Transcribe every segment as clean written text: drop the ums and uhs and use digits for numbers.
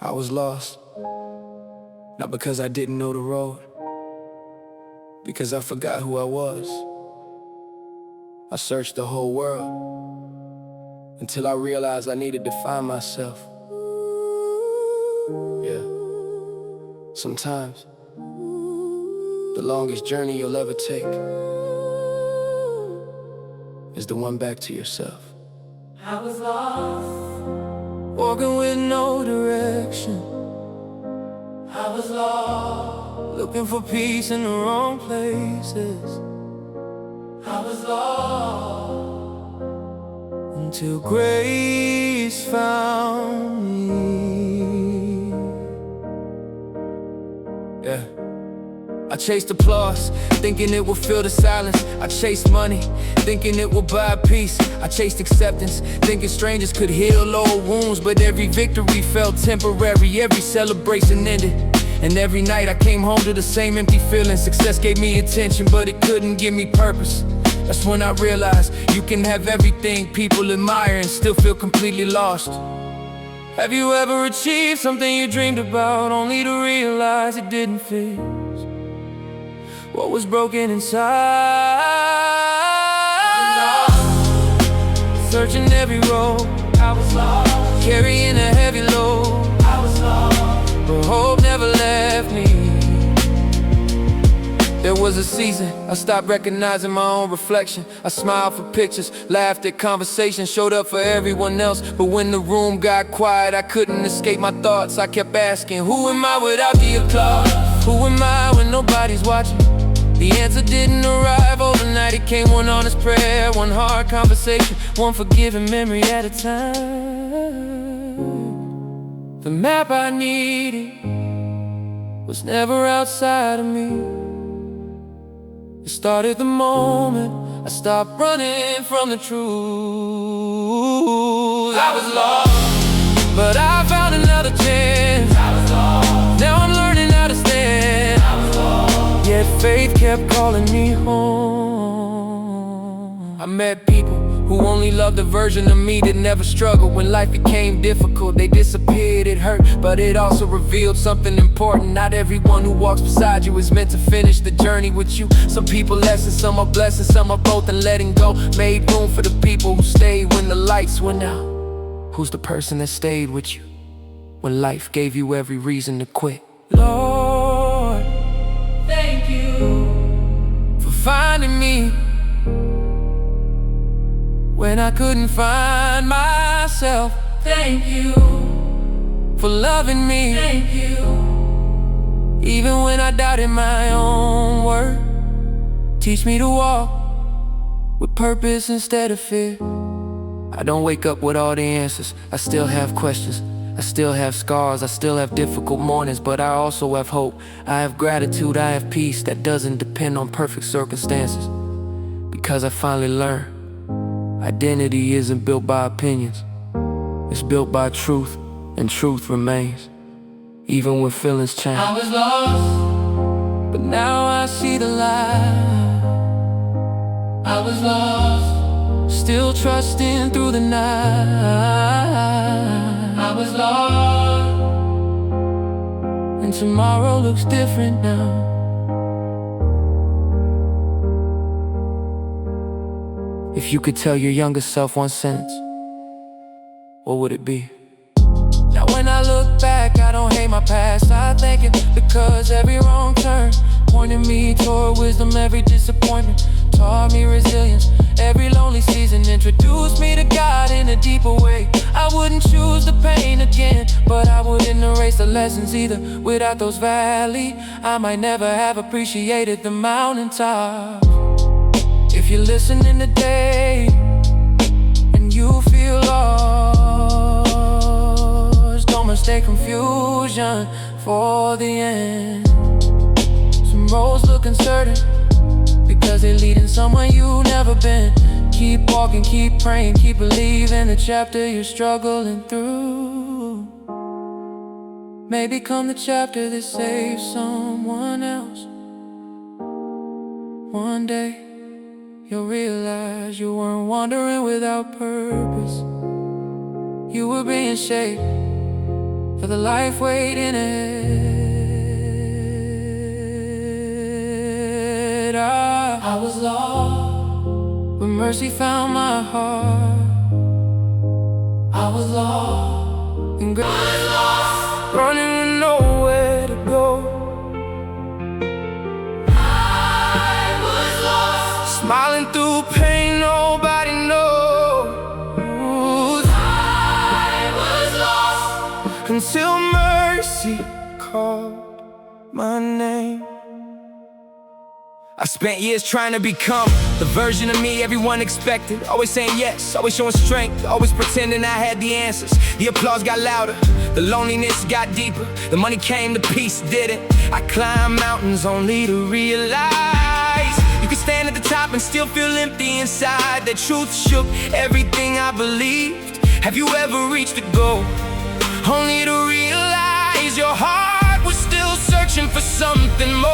I was lost, not because I didn't know the road, because I forgot who I was. I searched the whole world until I realized I needed to find myself. Yeah. Sometimes the longest journey you'll ever take is the one back to yourself. I was lost, Walking with no direction, I was lost, looking for peace in the wrong places, I was lost, until grace found me. Yeah. I chased applause, thinking it would fill the silence. I chased money, thinking it would buy peace. I chased acceptance, thinking strangers could heal old wounds. But every victory felt temporary, every celebration ended. And every night I came home to the same empty feeling. Success gave me attention, but it couldn't give me purpose. That's when I realized you can have everything people admire and still feel completely lost. Have you ever achieved something you dreamed about, only to realize it didn't fit what was broken inside? Searching every road, I was lost, carrying a heavy load, I was lost, but hope never left me. There was a season I stopped recognizing my own reflection. I smiled for pictures, laughed at conversations, showed up for everyone else. But when the room got quiet, I couldn't escape my thoughts. I kept asking, who am I without the applause? Who am I when nobody's watching? The answer didn't arrive overnight. It came one honest prayer, one hard conversation, one forgiving memory at a time. The map I needed was never outside of me. It started the moment I stopped running from the truth. I was lost, but I found another chance. I was lost, Now I'm learning how to stand. I was lost, Yet faith kept calling me home. I met people who only loved a version of me that never struggled. When life became difficult, they disappeared. It hurt, but it also revealed something important. Not everyone who walks beside you is meant to finish the journey with you. Some people lessons, some are blessings, some are both. And letting go made room for the people who stayed when the lights went out. Who's the person that stayed with you when life gave you every reason to quit? Lord, thank you, for finding me when I couldn't find myself. thank you, For loving me thank you, even when I doubted my own word. Teach me to walk with purpose instead of fear. I don't wake up with all the answers. I still have questions, I still have scars, I still have difficult mornings, but I also have hope. I have gratitude, I have peace that doesn't depend on perfect circumstances. Because I finally learned identity isn't built by opinions, it's built by truth, and truth remains even when feelings change. I was lost, But now I see the light, I was lost, still trusting through the night. I was lost, And tomorrow looks different now. If you could tell your younger self one sentence, what would it be? Now when I look back, I don't hate my past, I thank it, because every wrong turn pointed me toward wisdom. Every disappointment taught me resilience. Every lonely season introduced me to God in a deeper way. I wouldn't choose the pain again, but I wouldn't erase the lessons either. Without those valleys, I might never have appreciated the mountaintop. If you're listening today and you feel lost, don't mistake confusion for the end. Some roads look uncertain because they're leading somewhere you've never been. Keep walking, keep praying, keep believing. The chapter you're struggling through may become the chapter that saves someone else. One day you'll realize you weren't wandering without purpose. You were being shaped for the life waiting it. I was lost, But mercy found my heart. I was lost, And running with nowhere to go. I was lost, Smiling through pain nobody knows. I was lost, Until mercy called my name. I spent years trying to become the version of me everyone expected. Always saying yes, always showing strength, always pretending I had the answers. The applause got louder, the loneliness got deeper. The money came, the peace didn't. I climbed mountains only to realize you can stand at the top and still feel empty inside. That truth shook everything I believed. Have you ever reached a goal only to realize your heart was still searching for something more?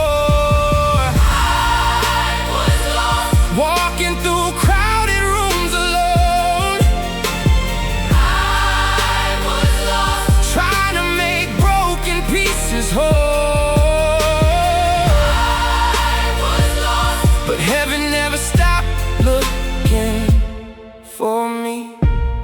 Walking through crowded rooms alone, I was lost, trying to make broken pieces whole. I was lost, But heaven never stopped looking for me.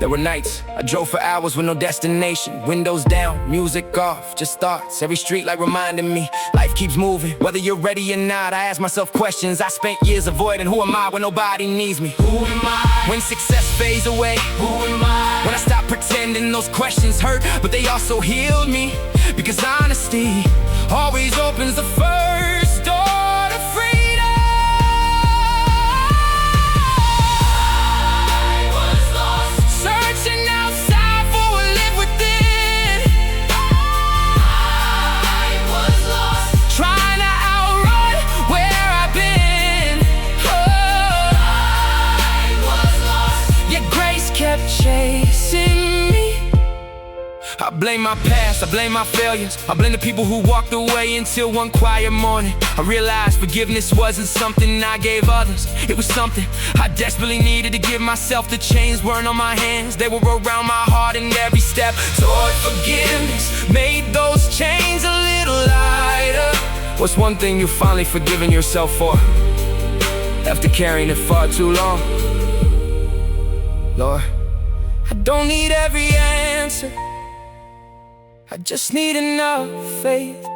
There were nights I drove for hours with no destination. Windows down, music off, just thoughts. Every street light reminding me life keeps moving, whether you're ready or not. I ask myself questions. I spent years avoiding who am I when nobody needs me. who am I? When success fades away, Who am I? when I stop pretending, those questions hurt, but they also healed me. Because honesty always opens the first door to freedom. I was lost, Searching outside for what lived within, I was lost, trying to outrun where I've been. I was lost, Yet grace kept chasing me. I blame my past, I blame my failures, I blame the people who walked away until one quiet morning I realized forgiveness wasn't something I gave others. It was something I desperately needed to give myself. The chains weren't on my hands, they were around my heart, and every step toward forgiveness made those chains a little lighter. What's one thing you've finally forgiven yourself for after carrying it far too long? Lord, I don't need every answer, I just need enough faith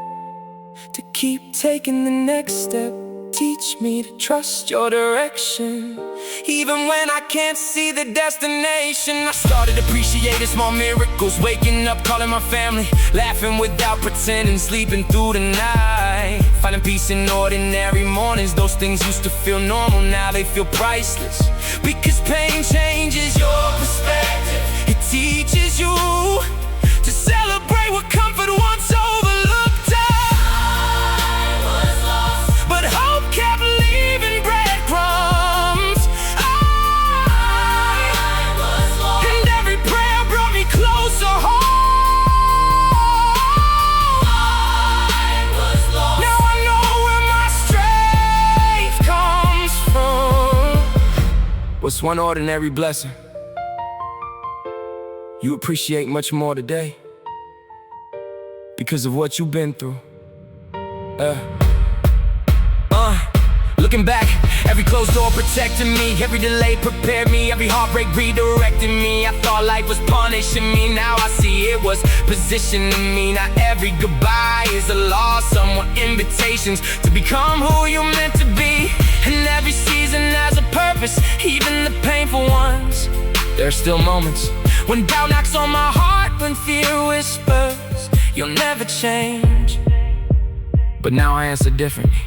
to keep taking the next step. Teach me to trust your direction, even when I can't see the destination. I started appreciating small miracles, waking up, calling my family, laughing without pretending, sleeping through the night, finding peace in ordinary mornings. Those things used to feel normal, now they feel priceless. Because pain changes your perspective, it teaches you to celebrate what comfort once overlooked. I was lost, But hope kept leaving breadcrumbs. I was lost, And every prayer brought me closer home. I was lost, Now I know where my strength comes from. What's one ordinary blessing you appreciate much more today because of what you've been through? Looking back, every closed door protected me, every delay prepared me, every heartbreak redirected me. I thought life was punishing me, now I see it was positioning me. Now every goodbye is a loss, some more invitations to become who you meant to be. And every season has a purpose, even the painful ones. There are still moments when doubt knocks on my heart, when fear whispers, you'll never change. But now I answer differently.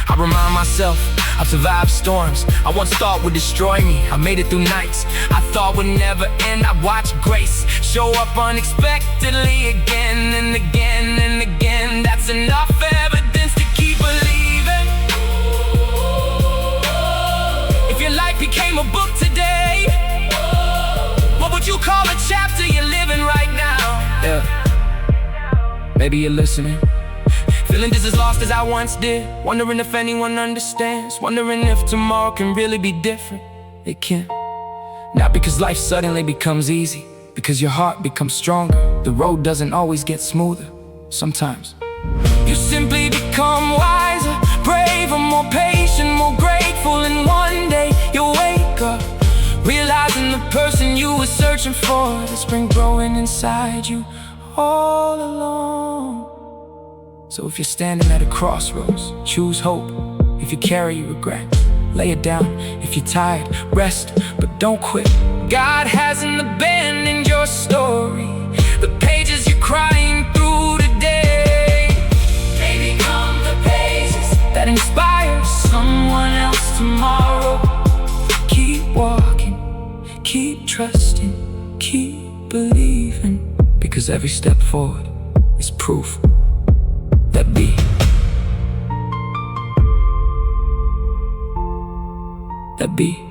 I remind myself I've survived storms I once thought would destroy me. I made it through nights I thought would never end. I watched grace show up unexpectedly again and again and again. That's enough evidence to keep believing. If your life became a book today, what would you call the chapter you're living right now? Yeah. Maybe you're listening, feeling just as lost as I once did, wondering if anyone understands, wondering if tomorrow can really be different. It can. Not because life suddenly becomes easy, because your heart becomes stronger. The road doesn't always get smoother. Sometimes you simply become wiser, braver, more patient, more grateful. And one day you'll wake up realizing the person you were searching for has been growing inside you all along. So if you're standing at a crossroads, choose hope. If you carry regret, lay it down. If you're tired, rest, but don't quit. God hasn't abandoned your story. The pages you're crying through today may become the pages that inspire someone else tomorrow. Keep walking, keep trusting, keep believing, because every step forward is proof that be